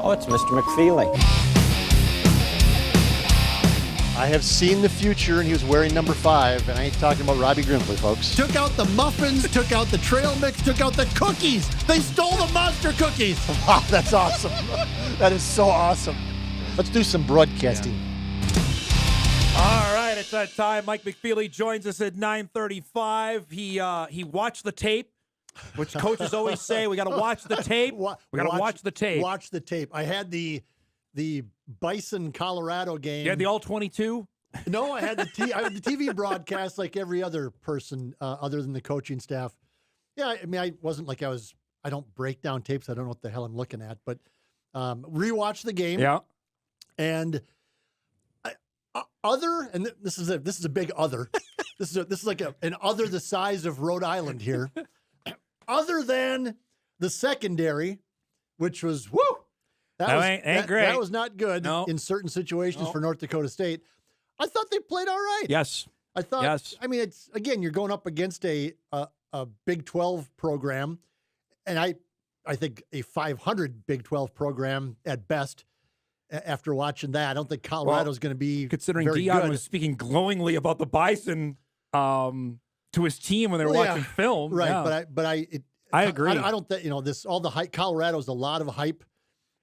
Oh, it's Mr. McFeely. I have seen the future, and he was wearing number 5, and I ain't talking about Robbie Grimsley, folks. Took out the muffins, took out the trail mix, took out the cookies. They stole the monster cookies. Wow, that's awesome. That is so awesome. Let's do some broadcasting. All right, it's that time. Mike McFeely joins us at 9:35. He watched the tape, which coaches always say, we got to watch the tape. We got to watch the tape. Watch the tape. I had the Bison-Colorado game. You had the all-22? No, I had the TV broadcast like every other person other than the coaching staff. Yeah, I mean, I wasn't like I don't break down tapes. I don't know what the hell I'm looking at, but rewatched the game. Yeah. And this is a big other. This is like an other the size of Rhode Island here. Other than the secondary, which was ain't great. That was not good in certain situations for North Dakota State. I thought they played all right. Yes. I thought. Yes. I mean, it's again, you're going up against a Big 12 program, and I think a 500 Big 12 program at best. After watching that, I don't think Colorado's going to be considering very Dion good. was speaking glowingly about the Bison to his team when they were watching film. Right, yeah. but I agree. I don't think all the hype. Colorado's a lot of hype,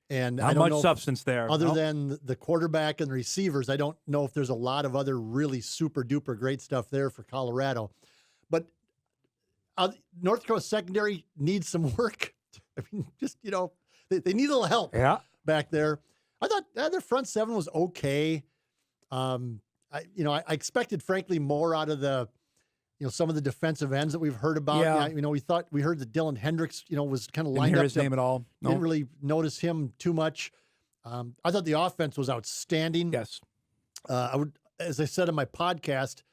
and not I don't much know substance there. other than the quarterback and the receivers. I don't know if there's a lot of other really super duper great stuff there for Colorado, but North Dakota secondary needs some work. I mean, just they need a little help. Back there. I thought their front seven was okay. I expected, frankly, more out of the, some of the defensive ends that we've heard about. Yeah. We heard that Dylan Hendricks, was kind of Didn't lined hear up. his name at all. No. Didn't really notice him too much. I thought the offense was outstanding. Yes. As I said in my podcast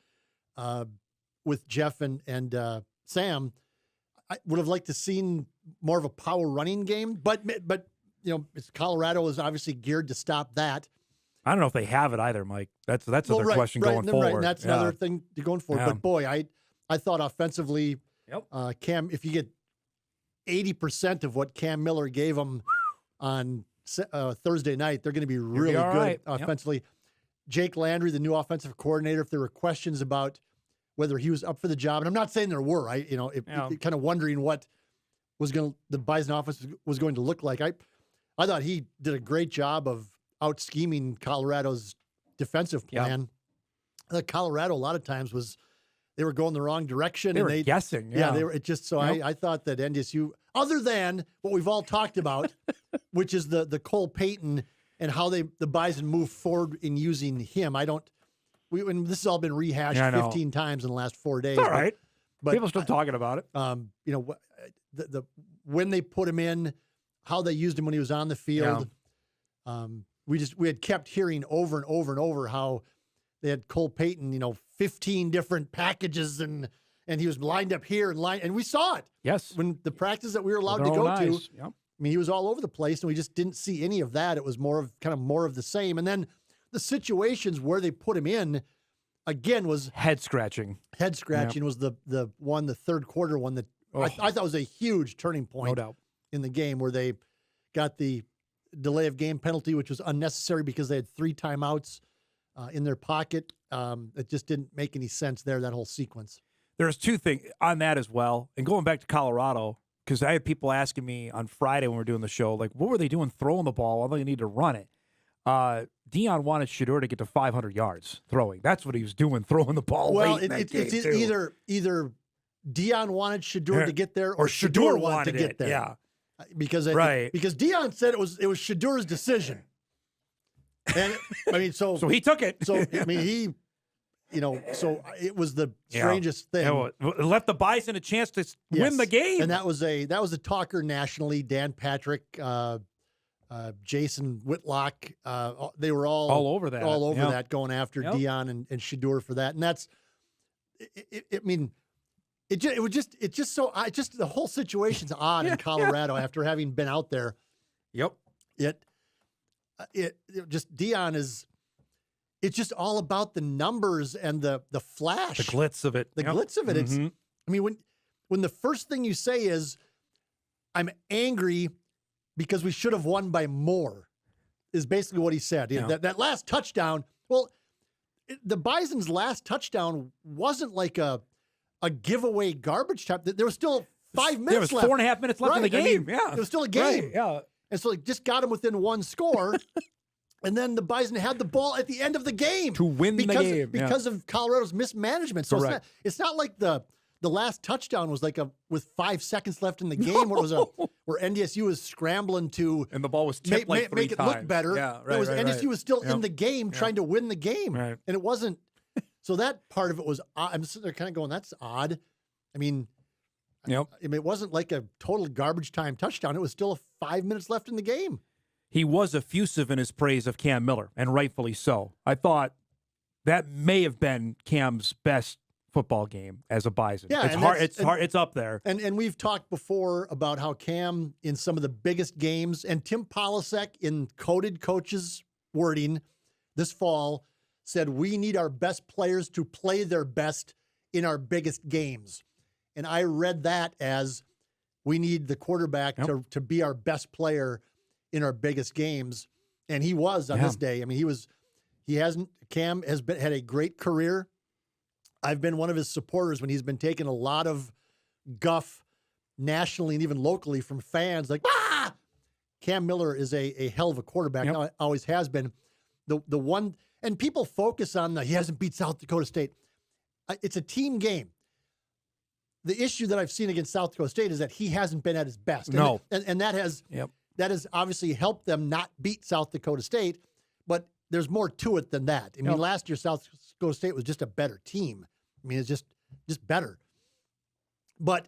with Jeff and Sam, I would have liked to seen more of a power running game, but Colorado is obviously geared to stop that. I don't know if they have it either, Mike. That's another question going forward. Right, and that's another thing going forward. Yeah. But boy, I thought offensively, Cam, if you get 80% of what Cam Miller gave them on Thursday night, they're going to be really good right. offensively. Yep. Jake Landry, the new offensive coordinator, if there were questions about whether he was up for the job, and I'm not saying there were, kind of wondering what the Bison offense was going to look like. I thought he did a great job of out-scheming Colorado's defensive plan. Yep. I thought Colorado, a lot of times, they were going the wrong direction. They were guessing. Yeah, they were. It just so I thought that NDSU, other than what we've all talked about, which is the Cole Payton and how the Bison move forward in using him. And this has all been rehashed 15 times in the last 4 days. It's all right. But people are still talking about it. The when they put him in, how they used him when he was on the field. Yeah. We had kept hearing over and over and over how they had Cole Payton, 15 different packages and he was lined up here and we saw it. Yes. When the practice that we were allowed to go to, Yep. I mean, he was all over the place and we just didn't see any of that. It was more of the same. And then the situations where they put him in, again, was head scratching. Head scratching was the third quarter one that I thought was a huge turning point. No doubt. In the game where they got the delay of game penalty, which was unnecessary because they had 3 timeouts in their pocket. It just didn't make any sense there, that whole sequence. There's 2 things on that as well. And going back to Colorado, because I had people asking me on Friday when we were doing the show, like, what were they doing throwing the ball? I think they need to run it. Dion wanted Shedeur to get to 500 yards throwing. That's what he was doing, throwing the ball. Well, it's either Dion wanted Shedeur to get there, or Shedeur wanted to get there. Yeah. Because Dion said it was Shedeur's decision, and I mean, so he took it. So I mean, so it was the strangest thing. It left the Bison a chance to win the game, and that was a talker nationally. Dan Patrick, Jason Whitlock, they were all over that, going after Dion and Shedeur for that, and that's. I mean. The whole situation's odd in Colorado after having been out there. Yep. Dion is. It's just all about the numbers and the flash, the glitz of it. Glitz of it. Mm-hmm. I mean, when the first thing you say is, "I'm angry because we should have won by more, is basically what he said. Yeah. That last touchdown, well, the Bison's last touchdown wasn't like a giveaway garbage time. There was still 5 minutes There was left. 4.5 minutes left in the game. It was still a game. Right, yeah. And so it just got him within one score. And then the Bison had the ball at the end of the game. To win the game. Because of Colorado's mismanagement. So it's not like the last touchdown was like with 5 seconds left in the game where it was where NDSU was scrambling to and the ball was tipped like 3 make it times. look better. Yeah, right, NDSU was still in the game trying to win the game. Right. And it wasn't. So that part of it was odd. I'm sitting there kind of going, that's odd. I mean, it wasn't like a total garbage time touchdown. It was still 5 minutes left in the game. He was effusive in his praise of Cam Miller, and rightfully so. I thought that may have been Cam's best football game as a Bison. Yeah, it's hard. It's hard. It's up there. And we've talked before about how Cam in some of the biggest games, and Tim Polasek in coded coaches wording this fall said we need our best players to play their best in our biggest games. And I read that as we need the quarterback to be our best player in our biggest games. And he was on this day. I mean, Cam has had a great career. I've been one of his supporters when he's been taking a lot of guff nationally and even locally from fans like, Cam Miller is a hell of a quarterback. Always has been. The one, and people focus on he hasn't beat South Dakota State. It's a team game. The issue that I've seen against South Dakota State is that he hasn't been at his best. And that has obviously helped them not beat South Dakota State, but there's more to it than that. I mean, last year South Dakota State was just a better team. I mean, it's just better. But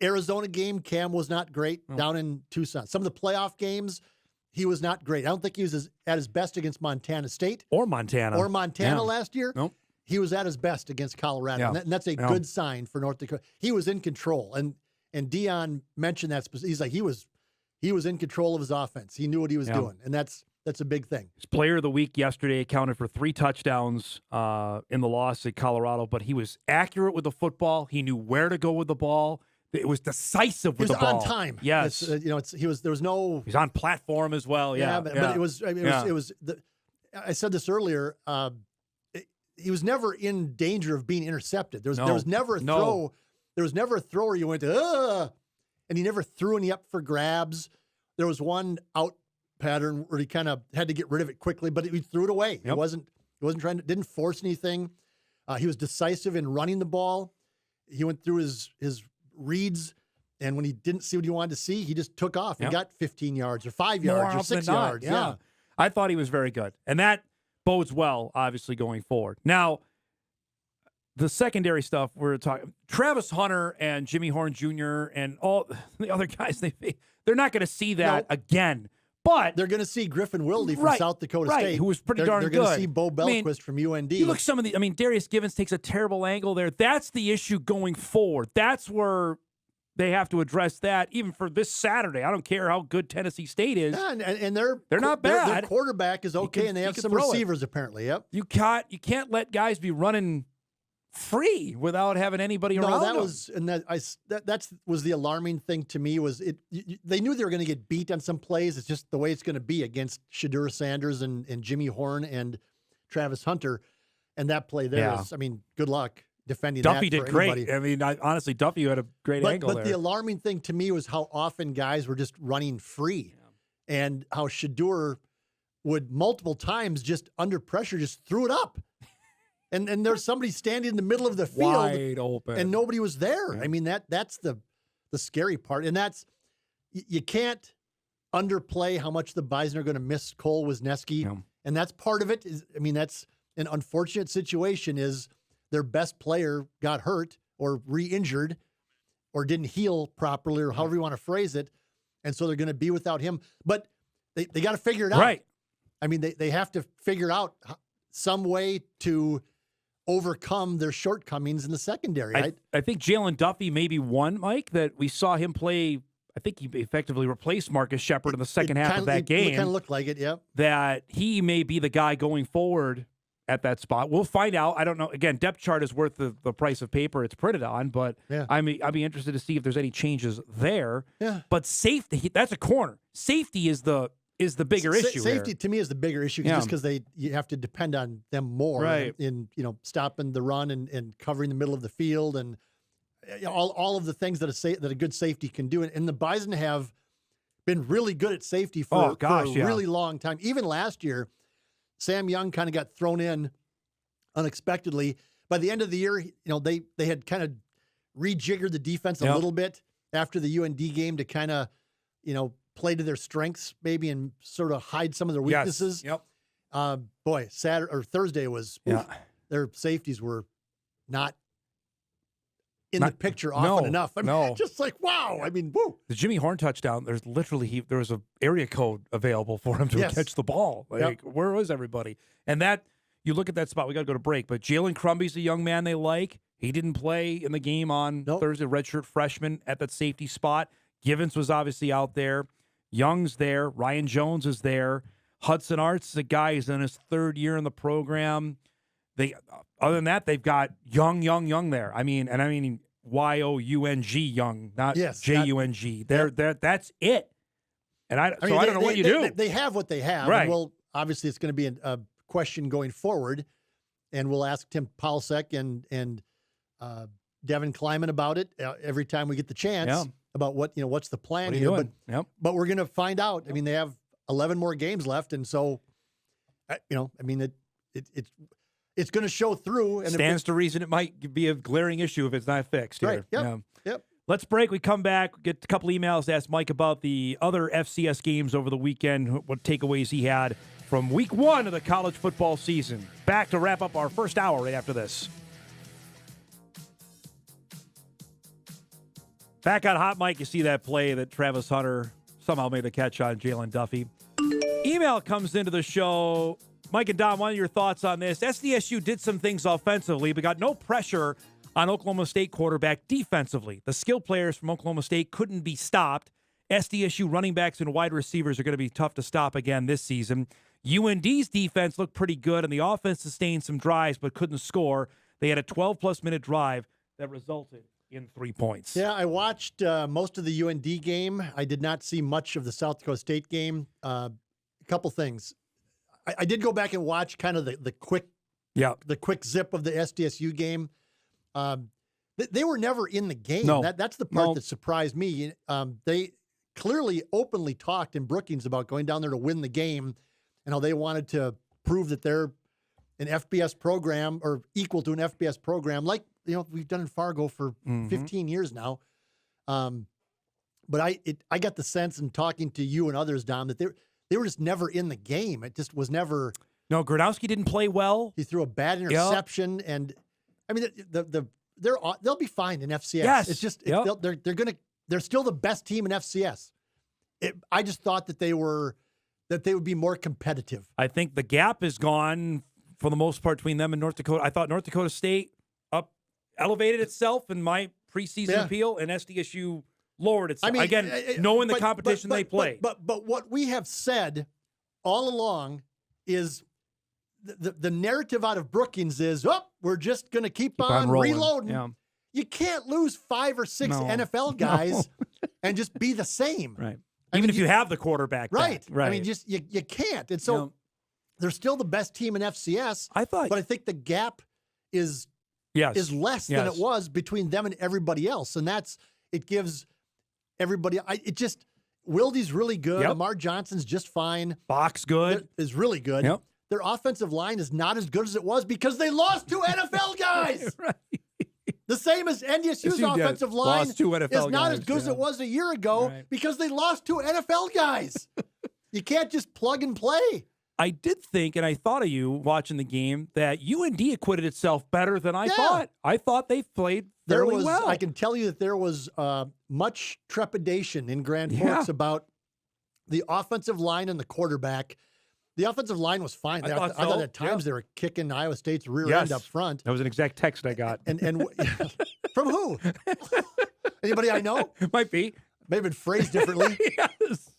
Arizona game, Cam was not great down in Tucson. Some of the playoff games, he was not great. I don't think he was at his best against Montana State. Or Montana last year. Nope. He was at his best against Colorado. And that's a good sign for North Dakota. He was in control. And Dion mentioned that. He's like, he was in control of his offense. He knew what he was doing. And that's a big thing. His player of the week yesterday accounted for 3 touchdowns in the loss at Colorado, but he was accurate with the football. He knew where to go with the ball. It was decisive with the ball. He was on time. Yes. There was no. He's on platform as well. Yeah. But it was. I said this earlier. He was never in danger of being intercepted. There was never a throw. There was never a throw where you went and he never threw any up for grabs. There was one out pattern where he kind of had to get rid of it quickly, but he threw it away. He wasn't didn't force anything. He was decisive in running the ball. He went through his reads, and when he didn't see what he wanted to see, he just took off and got 15 yards or 5 yards or 6 yards. Yeah. I thought he was very good. And that bodes well, obviously, going forward. Now, the secondary stuff we're talking, Travis Hunter and Jimmy Horn Jr. and all the other guys, they're not going to see that again. But they're going to see Griffin Wilde from South Dakota State, who was pretty darn good. They're going to see Bo Belquist from UND. You look Darius Givens takes a terrible angle there. That's the issue going forward. That's where they have to address that, even for this Saturday. I don't care how good Tennessee State is. Yeah, and they're not bad. Their quarterback is okay, and they have some receivers apparently. Yep. You can't let guys be running free without having anybody around them. That was the alarming thing to me. Was they knew they were going to get beat on some plays. It's just the way it's going to be against Shedeur Sanders and Jimmy Horn and Travis Hunter, and that play there is, good luck defending Duffy that. Duffy did great. I mean, honestly, Duffy had a great angle there. But the alarming thing to me was how often guys were just running free, and how Shedeur would multiple times just under pressure just threw it up. And there's somebody standing in the middle of the field, wide open, and nobody was there. Yeah. I mean, that's the scary part, and that's you can't underplay how much the Bison are going to miss Cole Wisniewski, and that's part of it. That's an unfortunate situation. Is their best player got hurt or re-injured or didn't heal properly, or however you want to phrase it, and so they're going to be without him. But they got to figure it out. Right. I mean, they have to figure out some way to overcome their shortcomings in the secondary. I think Jalen Duffy may be one, Mike, that we saw him play. I think he effectively replaced Marcus Shepard in the second half of that game. It kind of looked like it, yeah. That he may be the guy going forward at that spot. We'll find out. I don't know. Again, depth chart is worth the price of paper it's printed on, but Yeah. I'd be interested to see if there's any changes there. Yeah. But safety, that's a corner. Safety is the bigger issue Safety here. to me is the bigger issue just because you have to depend on them more Right. in stopping the run and covering the middle of the field and all of the things that a good safety can do. And the Bison have been really good at safety for a really long time. Even last year, Sam Young kind of got thrown in unexpectedly. By the end of the year, they had kind of rejiggered the defense a little bit after the UND game to kind of, play to their strengths maybe and sort of hide some of their weaknesses. Yes. Yep. Boy, Thursday was their safeties were not in the picture often enough. I mean, just like, wow. I mean, woo. The Jimmy Horn touchdown, there was an area code available for him to catch the ball. Like, where was everybody? And that, you look at that spot, we got to go to break, but Jalen Crumby's a young man they like. He didn't play in the game on Thursday, redshirt freshman at that safety spot. Givens was obviously out there. Young's there. Ryan Jones is there. Hudson Arts is a guy who's in his third year in the program. Other than that, they've got young there. I mean Y-O-U-N-G, young, not J-U-N-G. That's it. And I don't know what you do. They have what they have. Right. And obviously, it's going to be a question going forward, and we'll ask Tim Paulsek and Devin Kleiman about it every time we get the chance about what's the plan here. But we're going to find out. I mean, they have 11 more games left, and so it's going to show through. And stands to reason it might be a glaring issue if it's not fixed here. Right. Yep. Let's break. We come back, get a couple emails to ask Mike about the other FCS games over the weekend, what takeaways he had from week 1 of the college football season. Back to wrap up our first hour right after this. Back on Hot Mike, you see that play that Travis Hunter somehow made the catch on Jalen Duffy. Email comes into the show. Mike and Dom, what are your thoughts on this? SDSU did some things offensively, but got no pressure on Oklahoma State quarterback defensively. The skill players from Oklahoma State couldn't be stopped. SDSU running backs and wide receivers are going to be tough to stop again this season. UND's defense looked pretty good, and the offense sustained some drives but couldn't score. They had a 12-plus minute drive that resulted in 3 points. Yeah, I watched most of the UND game. I did not see much of the South Dakota State game. A couple things. I did go back and watch kind of the quick zip of the SDSU game. They were never in the game. No. That's the part that surprised me. They clearly openly talked in Brookings about going down there to win the game and how they wanted to prove that they're an FBS program or equal to an FBS program, like we've done in Fargo for 15 years now. But I got the sense in talking to you and others, Dom, that they were just never in the game. It just was never. No, Gronowski didn't play well. He threw a bad interception, and I mean they'll be fine in FCS. Yes. It's just they're still the best team in FCS. I just thought that they would be more competitive. I think the gap is gone for the most part between them and North Dakota. I thought North Dakota State elevated itself in my preseason appeal, and SDSU lowered itself. I mean, knowing the competition they play. But what we have said all along is the narrative out of Brookings is, we're just going to keep on reloading. Yeah. You can't lose 5 or 6 NFL guys and just be the same. Right. Even if you have the quarterback. Right. Right. I mean, you can't. And so they're still the best team in FCS. But I think the gap is less than it was between them and everybody else. And it gives everybody, Wildy's really good. Yep. Amar Johnson's just fine. Bach's good. Is really good. Yep. Their offensive line is not as good as it was because they lost 2 NFL guys. Right. The same as NDSU's offensive line lost 2 NFL is not guys, as good as it was a year ago because they lost 2 NFL guys. You can't just plug and play. I did think, and I thought of you watching the game, that UND acquitted itself better than I thought. I thought they played fairly well. I can tell you that there was much trepidation in Grand Forks about the offensive line and the quarterback. The offensive line was fine. I thought at times they were kicking Iowa State's rear end up front. That was an exact text I got. And from who? Anybody I know? Might be. May have been phrased differently. Yes.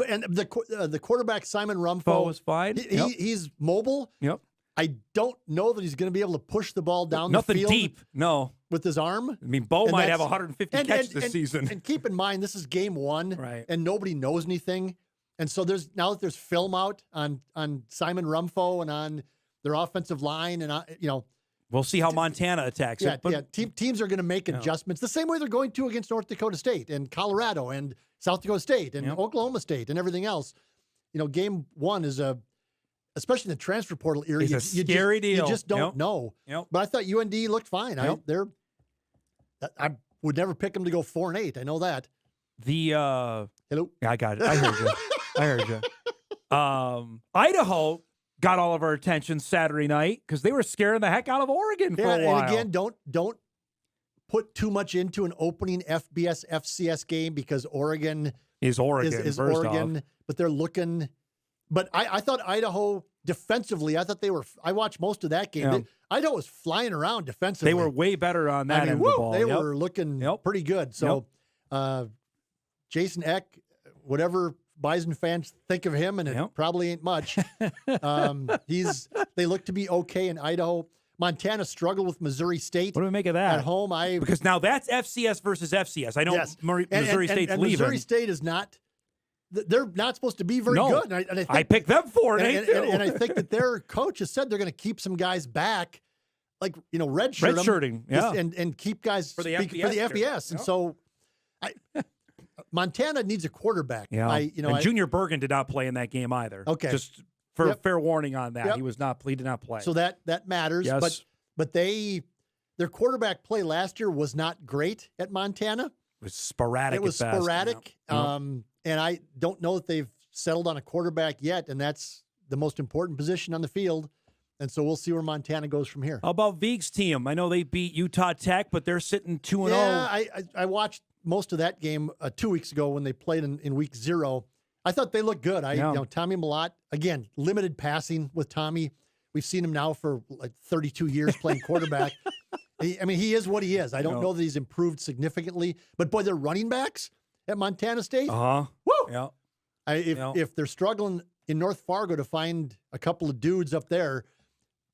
and the quarterback Simon Foe Rumfo was fine. He's mobile. Yep. I don't know that he's going to be able to push the ball down the field. Nothing deep. No. With his arm. I mean, Bo might have 150 catches this season. And keep in mind, this is game one, right? And nobody knows anything. And so now that there's film out on Simon Rumfo and on their offensive line, and we'll see how Montana attacks it. But teams are going to make adjustments the same way they're going to against North Dakota State and Colorado and South Dakota State and Oklahoma State and everything else. Game one is especially in the transfer portal area, it's a scary deal. You just don't know. Yep. But I thought UND looked fine. Yep. I would never pick them to go 4-8. I know that. Hello. Yeah, I got it. I heard you. Idaho got all of our attention Saturday night because they were scaring the heck out of Oregon for a while. And again, don't put too much into an opening FBS FCS game because Oregon is Oregon, off. But they're looking. But I thought Idaho defensively. I watched most of that game. Yeah. Idaho was flying around defensively. They were way better on that end of the ball. They were looking pretty good. So, Jason Eck, whatever Bison fans think of him, and it probably ain't much. They look to be okay in Idaho. Montana struggled with Missouri State. What do we make of that? At home, because now that's FCS versus FCS. I know Missouri State's leaving. Missouri State is not. They're not supposed to be very good. And I picked them for it. And I think that their coach has said they're going to keep some guys back, like redshirting, and keep guys for the FBS. And so, Montana needs a quarterback. Yeah. And Junior Bergen did not play in that game either. Okay, just for fair warning on that, he did not play. So that matters. Yes. But their quarterback play last year was not great at Montana. It was sporadic. It was sporadic. And I don't know that they've settled on a quarterback yet, and that's the most important position on the field. And so we'll see where Montana goes from here. How about Vieg's team? I know they beat Utah Tech, but they're sitting 2-0. Yeah, I watched most of that game 2 weeks ago when they played in week 0. I thought they looked good. Tommy Mellott, again, limited passing with Tommy. We've seen him now for like 32 years playing quarterback. He is what he is. I don't know that he's improved significantly, but boy, they're running backs at Montana State. Woo! Yeah. If they're struggling in North Fargo to find a couple of dudes up there,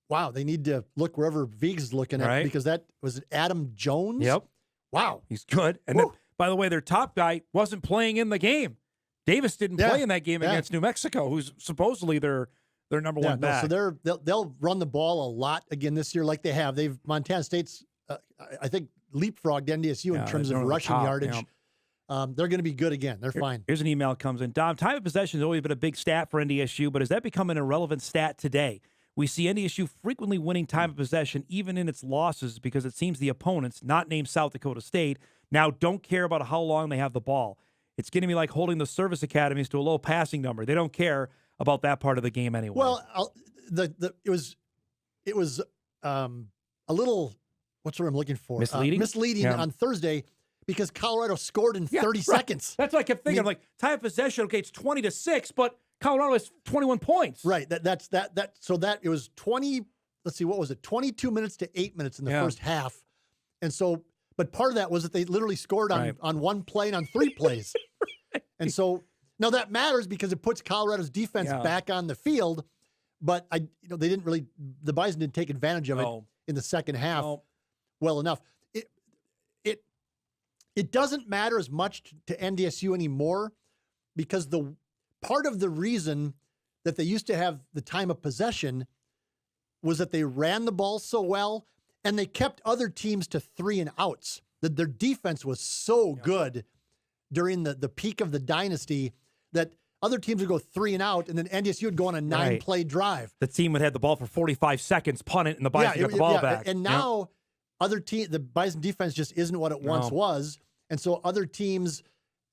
wow, they need to look wherever Vieg's is looking at because that was Adam Jones. Yep. Wow. He's good. And then, by the way, their top guy wasn't playing in the game. Davis didn't play in that game against New Mexico, who's supposedly their number one back. So they'll run the ball a lot again this year, like they have. Montana State's I think leapfrogged NDSU in terms of rushing yardage. They're going to be good again. They're fine. Here's an email that comes in. Dom, time of possession has always been a big stat for NDSU, but has that become an irrelevant stat today? We see NDSU frequently winning time of possession, even in its losses, because it seems the opponents, not named South Dakota State, now don't care about how long they have the ball. It's going to be like holding the service academies to a low passing number. They don't care about that part of the game anyway. Well, it was a little, what's the word I'm looking for? Misleading on Thursday. Because Colorado scored in 30 seconds. That's what I kept thinking. I'm like, time of possession, okay, it's 20-6, but Colorado has 21 points. Right. So it was 20, let's see, what was it? 22 minutes to 8 minutes in the first half. And so, but part of that was that they literally scored on one play and on 3 plays. And so, now that matters because it puts Colorado's defense back on the field, but the Bison didn't take advantage of it in the second half well enough. It doesn't matter as much to NDSU anymore because the part of the reason that they used to have the time of possession was that they ran the ball so well and they kept other teams to 3 and outs. Their defense was so good during the peak of the dynasty that other teams would go 3 and out and then NDSU would go on a 9-play drive. The team would have the ball for 45 seconds, punt it, and the Bison got the ball back. And now the Bison defense just isn't what it once was. And so other teams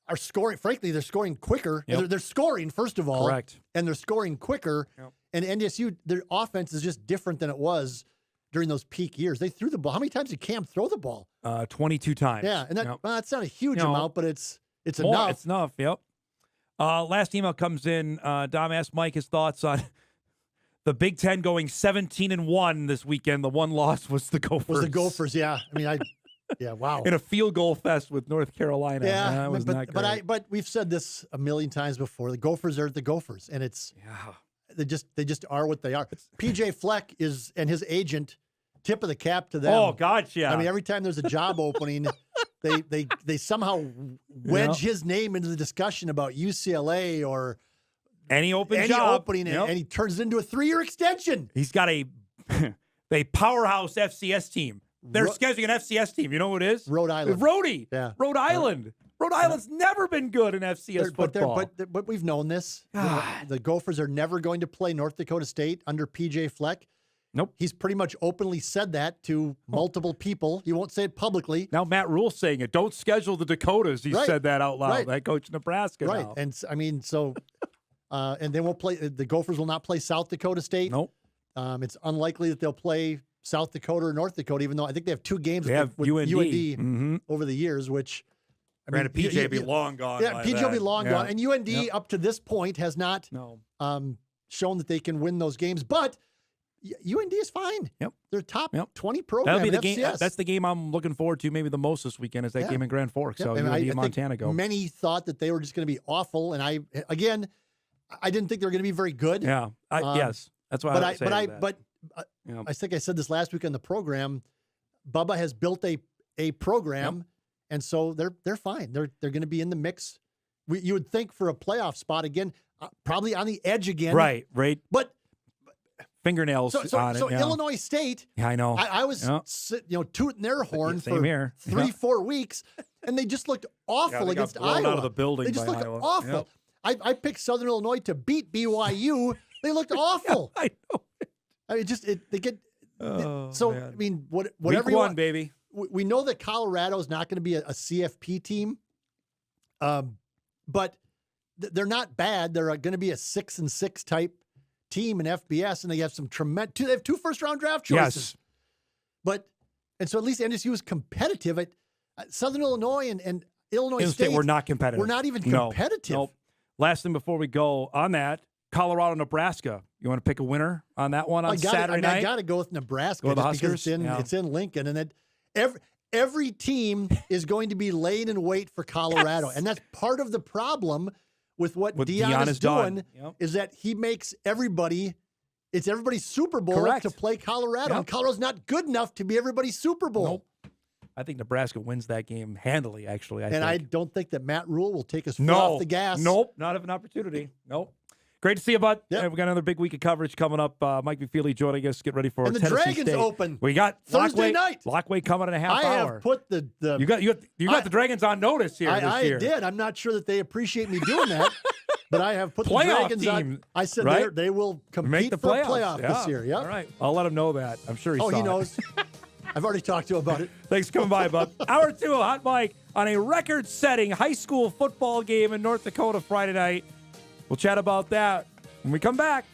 are scoring. Frankly, they're scoring quicker. They're scoring, first of all. Correct. And they're scoring quicker. And NDSU, their offense is just different than it was during those peak years. They threw the ball. How many times did Cam throw the ball? 22 times. Yeah. And that's not a huge amount, but it's more, enough. It's enough, yep. Last email comes in. Dom asked Mike his thoughts on the Big Ten going 17-1 this weekend. The one loss was the Gophers. Yeah. I mean, Yeah, wow. in a field goal fest with North Carolina. Yeah, that was not great. but we've said this a million times before. The Gophers are the Gophers, and they just are what they are. PJ Fleck and his agent, tip of the cap to them. Oh, gotcha. I mean, every time there's a job opening, they somehow wedge his name into the discussion about UCLA or any open any job opening, and he turns it into a 3-year extension. He's got a powerhouse FCS team. They're scheduling an FCS team. You know what it is? Rhode Island. Rhodey. Yeah. Rhode Island. Rhode Island's never been good in FCS football. But we've known this. The Gophers are never going to play North Dakota State under PJ Fleck. Nope. He's pretty much openly said that to multiple people. He won't say it publicly. Now Matt Rule's saying it. Don't schedule the Dakotas. He said that out loud. Right. That coach in Nebraska Right. now. And I mean, so and they won't play. The Gophers will not play South Dakota State. Nope. It's unlikely that they'll play South Dakota or North Dakota, even though I think they have 2 games They have with UND. over the years, which Granted, PJ will be long gone. Yeah, PJ will be long gone. And UND up to this point has not shown that they can win those games. But UND is fine. Yep. They're top 20 program. That'll be the FCS. game. That's the game I'm looking forward to maybe the most this weekend is that game in Grand Forks. So UND and Montana go. Many thought that they were just going to be awful. And I didn't think they were going to be very good. Yeah. Yes. That's why I think I said this last week on the program. Bubba has built a program, and so they're fine. They're going to be in the mix. You would think for a playoff spot again, probably on the edge again. Right. But fingernails on it. So Illinois State. Yeah, I know. I was tooting their horn for here. 3-4 weeks, and they just looked awful against Iowa. Out of the building. They just looked Iowa. awful. Yep. I picked Southern Illinois to beat BYU. They looked awful. I know. I mean, they get. Man. I mean, whatever Week you one, want, baby. We know that Colorado is not going to be a CFP team, but they're not bad. They're going to be a 6-6 type team in FBS, and they have some tremendous. They have 2 first-round draft choices. Yes, and so at least NDSU is competitive. At Southern Illinois and Illinois State, we're not competitive. We're not even competitive. Nope. Last thing before we go on that, Colorado, Nebraska. You want to pick a winner on that one on Saturday night? I got to go with Nebraska. Go with the Huskers? Huskers? It's in Lincoln, and then every team is going to be laying in wait for Colorado, and that's part of the problem with what Deion is doing. Is that he makes everybody. It's everybody's Super Bowl to play Colorado, and Colorado's not good enough to be everybody's Super Bowl. Nope. I think Nebraska wins that game handily, actually. I don't think that Matt Rule will take his foot off the gas. Nope, not of an opportunity. Nope. Great to see you, bud. Yep. We got another big week of coverage coming up. Mike McFeely joining us. Get ready for and the Tennessee Dragons State. Open. We got Thursday night. Lockway coming in a half hour. I have put the you got the Dragons on notice here. I did. I'm not sure that they appreciate me doing that, but I have put the Dragons on. I said they will compete for the playoff this year. Yep. All right. I'll let him know that. I'm sure he saw he knows. I've already talked to him about it. Thanks for coming by, bud. Hour 2 of Hot Mike on a record-setting high school football game in North Dakota Friday night. We'll chat about that when we come back.